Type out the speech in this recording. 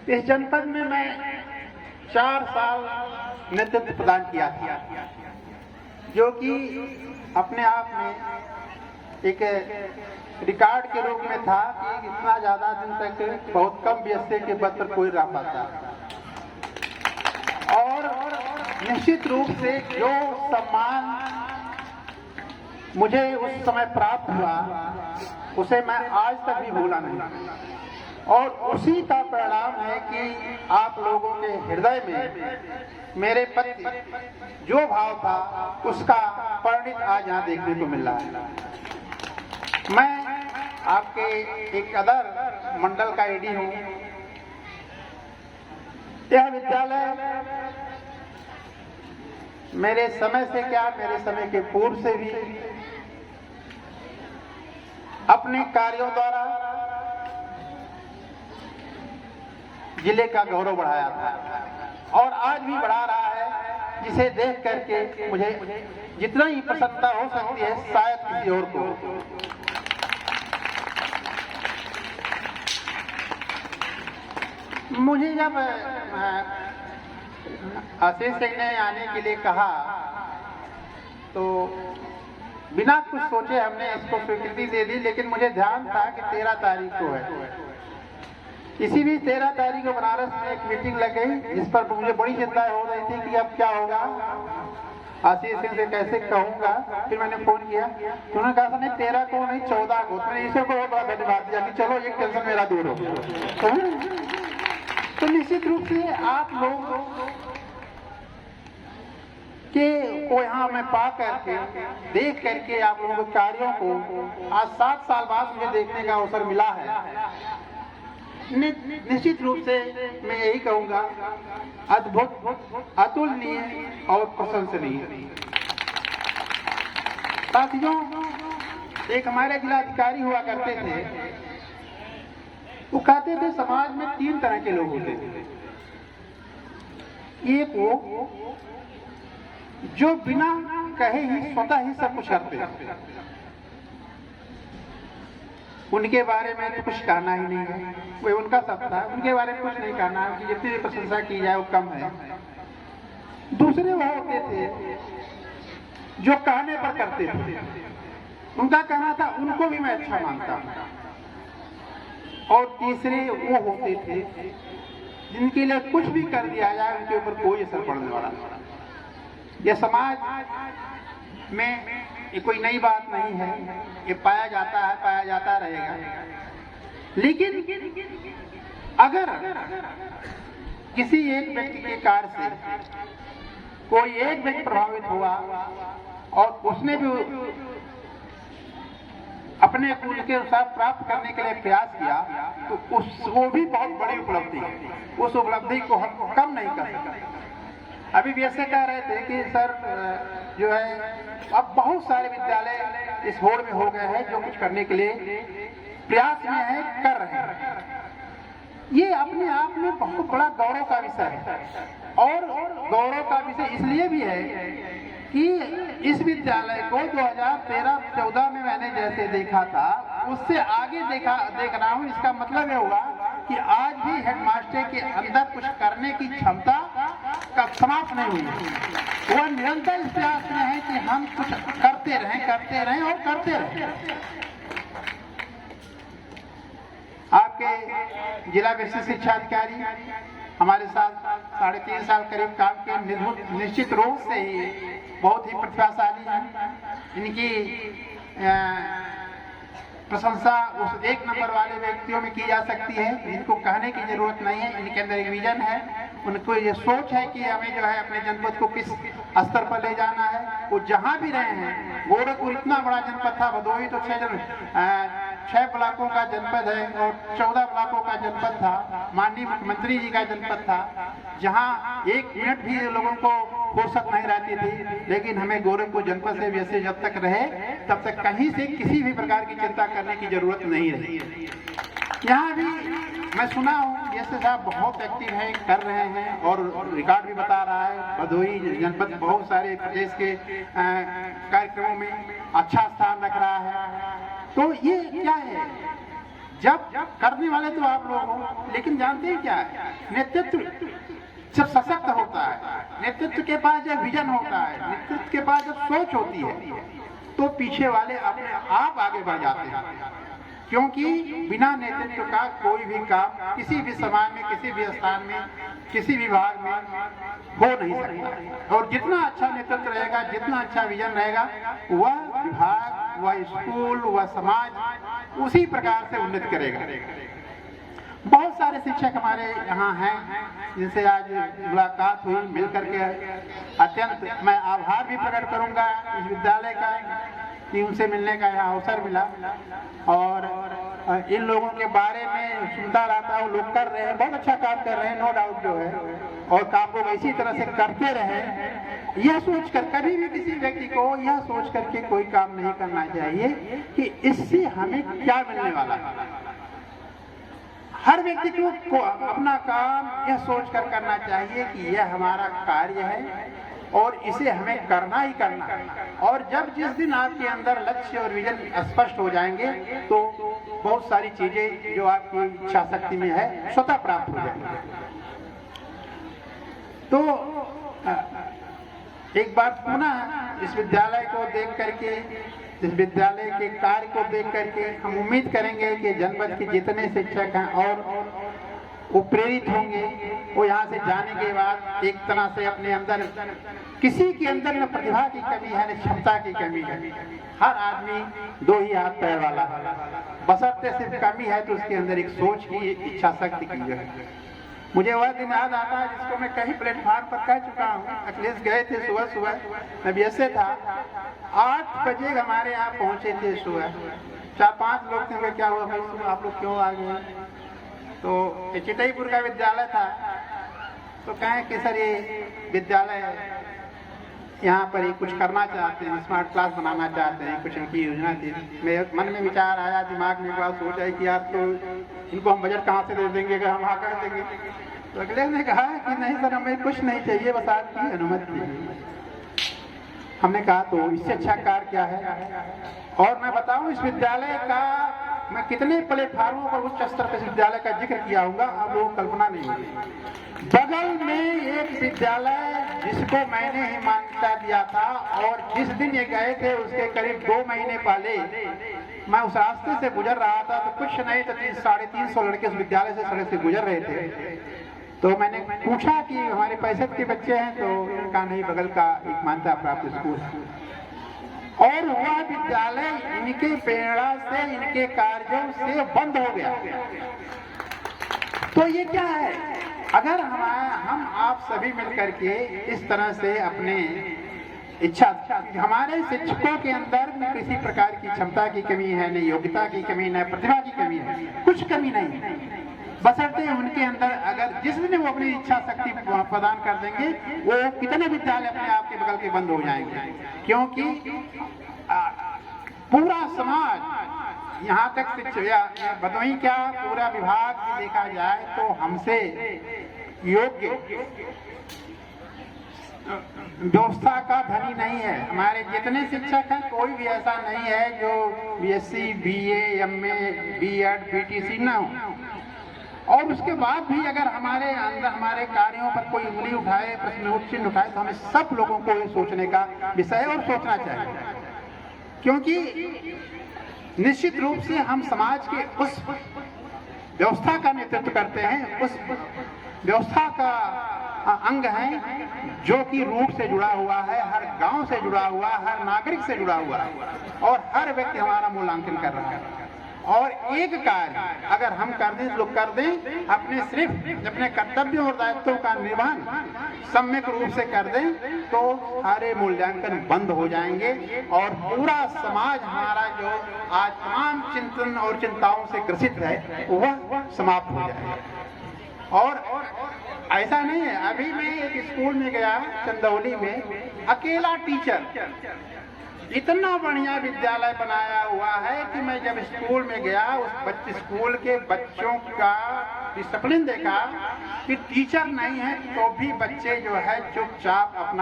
इस जनपद में मैं 4 साल नेतृत्व प्रदान किया था, जो कि अपने आप में एक रिकॉर्ड के रूप में था कि इतना ज्यादा दिन तक बहुत कम बीएसए के पद पर कोई रह पाता। और निश्चित रूप से जो सम्मान मुझे उस समय प्राप्त हुआ उसे मैं आज तक भी भूला नहीं, और उसी का परिणाम है कि आप लोगों के हृदय में मेरे प्रति जो भाव था उसका परिणित आज यहाँ देखने को मिल रहा है। मैं आपके एक अदर मंडल का एडी हूँ। यह विद्यालय मेरे समय से क्या, मेरे समय के पूर्व से भी अपने कार्यों द्वारा जिले का गौरव बढ़ाया था और आज भी बढ़ा रहा है, जिसे देख करके मुझे जितना ही प्रसन्नता हो सकती है शायद किसी और को। मुझे जब आशीष सिंह ने आने के लिए कहा तो बिना कुछ सोचे हमने इसको स्वीकृति दे दी, लेकिन मुझे ध्यान था कि 13 तारीख को है। इसी भी 13 तारीख को बनारस में एक मीटिंग लग गई, जिस पर मुझे बड़ी चिंता हो रही थी कि अब क्या होगा, आशीष सिंह से कैसे कहूंगा। फिर मैंने फोन किया, उन्होंने कहा नहीं 13 को नहीं 14 को। मैंने ईश्वर को बहुत बड़ा धन्यवाद दिया कि चलो एक टेंशन मेरा दूर हो गया। तो निश्चित रूप से आप लोग के को यहाँ मैं पा करके देख करके आप लोगों के कार्यों को आज 7 साल बाद मुझे देखने का अवसर मिला है। निश्चित रूप से मैं यही कहूंगा, अद्भुत, अतुलनीय और प्रशंसनीय। साथियों, एक हमारे जिलाधिकारी हुआ करते थे, वो कहते थे समाज में 3 तरह के लोग होते थे। एक वो जो बिना कहे ही स्वतः ही सब कुछ करते हैं, उनके बारे में कुछ कहना ही नहीं है, वो उनका सत्ता है, उनके बारे में कुछ नहीं कहना है, उनकी जितनी प्रशंसा की जाए वो कम है। दूसरे वो होते थे जो कहने पर करते थे, उनका कहना था उनको भी मैं अच्छा मानता हूँ। और तीसरे वो होते थे जिनके लिए कुछ भी कर दिया जाए उनके ऊपर कोई असर पड़ने वाला नहीं। यह समाज में ये कोई नई बात नहीं है, ये पाया जाता है, पाया जाता रहेगा। लेकिन अगर किसी एक व्यक्ति के कार्य से कोई एक व्यक्ति प्रभावित हुआ और उसने भी अपने कुल के अनुसार प्राप्त करने के लिए प्रयास किया, तो वो भी बहुत बड़ी उपलब्धि है। उस उपलब्धि को हम कम नहीं कर सकते। अभी भी ऐसे कह रहे थे कि सर जो है अब बहुत सारे विद्यालय इस बोर्ड में हो गए हैं जो कुछ करने के लिए प्रयास में है, कर रहे हैं। ये अपने आप में बहुत बड़ा गौरव का विषय है, और गौरव का विषय इसलिए भी है कि इस विद्यालय को 2013-14 में मैंने जैसे देखा था उससे आगे देख रहा हूँ। इसका मतलब ये हुआ कि आज भी हेडमास्टर के अंदर कुछ करने की क्षमता का समाप्त नहीं हुई। वो निरंतर इस प्रयास में है कि हम कुछ करते रहें और करते रहें। आपके जिला विशिष्ट शिक्षा अधिकारी हमारे साथ 3.5 साल करीब काम के, निश्चित रूप से ही बहुत ही प्रतिभाशाली हैं। इनकी प्रशंसा उस 1 नंबर वाले व्यक्तियों में की जा सकती है, इनको कहने की जरूरत नहीं है। इनके अंदर एक विजन है, उनको ये सोच है कि हमें जो है अपने जनपद को किस स्तर पर ले जाना है। वो जहाँ भी रहे हैं, गोरखपुर इतना बड़ा जनपद था, भदोही तो 6 ब्लॉकों का जनपद है और 14 ब्लॉकों का जनपद था, माननीय मुख्यमंत्री जी का जनपद था, जहाँ 1 मिनट भी लोगों को फुर्सत नहीं रहती थी। लेकिन हमें गोरखपुर जनपद से वैसे जब तक रहे तब तक कहीं से किसी भी प्रकार की चिंता करने की जरूरत नहीं रही। यहाँ भी मैं सुना हूँ जैसे साहब बहुत एक्टिव है, कर रहे हैं और रिकॉर्ड भी बता रहा है। भदोही जनपद बहुत सारे प्रदेश के कार्यक्रमों में अच्छा स्थान रख रहा है। तो ये क्या है, जब करने वाले तो आप लोग हो, लेकिन जानते हैं क्या है, नेतृत्व जब सशक्त होता है, नेतृत्व के पास जब विजन होता है, नेतृत्व के पास जब सोच होती है, तो पीछे वाले अपने आप आगे बढ़ जाते हैं। क्योंकि बिना नेतृत्व का कोई भी काम किसी भी समाज में, किसी भी स्थान में, किसी विभाग में हो नहीं सकता। और जितना अच्छा नेतृत्व रहेगा, जितना अच्छा विजन रहेगा, वह विभाग, वह स्कूल, वह समाज उसी प्रकार से उन्नति करेगा। बहुत सारे शिक्षक हमारे यहाँ हैं जिनसे आज मुलाकात हुई, मिल करके अत्यंत मैं आभार भी प्रकट करूंगा इस विद्यालय का कि उनसे मिलने का यहाँ अवसर मिला। और इन लोगों के बारे में सुनता रहता हूँ, लोग कर रहे हैं, बहुत अच्छा काम कर रहे हैं, नो डाउट जो है, और काम को इसी तरह से करते रहे। यह सोचकर कभी भी किसी व्यक्ति को यह सोच करके कोई काम नहीं करना चाहिए कि इससे हमें क्या मिलने वाला है। हर व्यक्ति को अपना काम यह सोचकर करना चाहिए कि यह हमारा कार्य है और इसे हमें करना ही करना है। और जब जिस दिन आपके अंदर लक्ष्य और विजन स्पष्ट हो जाएंगे तो बहुत सारी चीजें जो आपकी इच्छा शक्ति में है स्वतः प्राप्त हो जाएंगी। तो एक बार पुनः इस विद्यालय को देख करके, इस विद्यालय के कार्य को देख करके हम उम्मीद करेंगे कि जनपद के जितने शिक्षक हैं और वो प्रेरित होंगे। वो यहाँ से जाने के बाद एक तरह से अपने अंदर, किसी के अंदर न प्रतिभा की कमी है न क्षमता की कमी है। हर आदमी दो ही हाथ पैर वाला, बशर्ते सिर्फ कमी है तो उसके अंदर एक सोच की, एक इच्छा शक्ति की है। मुझे वह दिन याद आता है जिसको मैं कहीं प्लेटफार्म पर कह चुका हूँ। अखिलेश गए थे सुबह सुबह, मैं व्यस्त था, 8 बजे हमारे यहाँ पहुँचे थे सुबह। 4-5 लोग थे, क्या हुआ भाई सुबह आप लोग क्यों आ गए? तो चिटईपुर का विद्यालय था, तो कहें कि सर ये विद्यालय यहाँ पर ही कुछ करना चाहते हैं, स्मार्ट क्लास बनाना चाहते हैं, कुछ इनकी योजना थी। मेरे मन में विचार आया, दिमाग में बात सोच आई कि यार तो इनको हम बजट कहाँ से दे देंगे, अगर हम हाँ कर देंगे। तो अखिलेश ने कहा कि नहीं सर, हमें कुछ नहीं चाहिए, बस आपकी अनुमति। हमने कहा तो इससे अच्छा कार्य क्या है। और मैं बताऊं, इस विद्यालय का मैं कितने प्लेटफार्मों पर उच्च स्तर के विद्यालय का जिक्र किया होगा, आप लोगों को कल्पना नहीं होगी। बगल में एक विद्यालय जिसको मैंने ही मान्यता दिया था, और जिस दिन ये गए थे उसके करीब 2 महीने पहले मैं उस रास्ते से गुजर रहा था, तो कुछ नहीं तो 300-350 लड़के उस विद्यालय से सड़क से गुजर रहे थे। तो मैंने पूछा कि हमारे पैसे के बच्चे हैं, तो इनका नहीं, बगल का एक मान्यता प्राप्त स्कूल है। और वह विद्यालय इनके प्रेरणा से, इनके कार्यों से बंद हो गया। तो ये क्या है, अगर हम आप सभी मिलकर के इस तरह से अपने इच्छा, हमारे शिक्षकों के अंदर न किसी प्रकार की क्षमता की कमी है, न योग्यता की कमी, न प्रतिभा की कमी है, कुछ कमी नहीं है। बशर्ते उनके अंदर अगर जिस दिन वो अपनी इच्छा शक्ति प्रदान कर देंगे, वो कितने विद्यालय अपने आप के बगल के बंद हो जाएंगे। क्योंकि पूरा समाज, यहाँ तक भदोही क्या पूरा विभाग देखा जाए तो हमसे योग्य व्यवस्था का धनी नहीं है। हमारे जितने शिक्षक हैं कोई भी ऐसा नहीं है जो BSc, BA, MA, BEd, BTC न हो। और उसके बाद भी अगर हमारे अंदर हमारे कार्यों पर कोई उंगली उठाए, प्रश्न चिन्ह उठाए, तो हमें सब लोगों को ये सोचने का विषय और सोचना चाहिए। क्योंकि निश्चित रूप से हम समाज के उस व्यवस्था का नेतृत्व करते हैं, उस व्यवस्था का अंग है जो कि रूट से जुड़ा हुआ है, हर गांव से जुड़ा हुआ है, हर नागरिक से जुड़ा हुआ है, और हर व्यक्ति हमारा मूल्यांकन कर रहा है। और एक कार्य अगर हम कर दें, लोग कर दें, अपने सिर्फ अपने कर्तव्यों और दायित्वों का निर्वहन सम्यक रूप से कर दें, तो सारे मूल्यांकन बंद हो जाएंगे और पूरा समाज हमारा जो आज तमाम चिंतन और चिंताओं से ग्रसित है वह समाप्त हो जाएगा। और ऐसा नहीं है, अभी मैं एक स्कूल में गया चंदौली में, अकेला टीचर, इतना बढ़िया विद्यालय बनाया हुआ है कि मैं जब स्कूल में गया, उस स्कूल के बच्चों का डिसिप्लिन देखा कि टीचर नहीं है तो भी बच्चे जो है चुपचाप अपना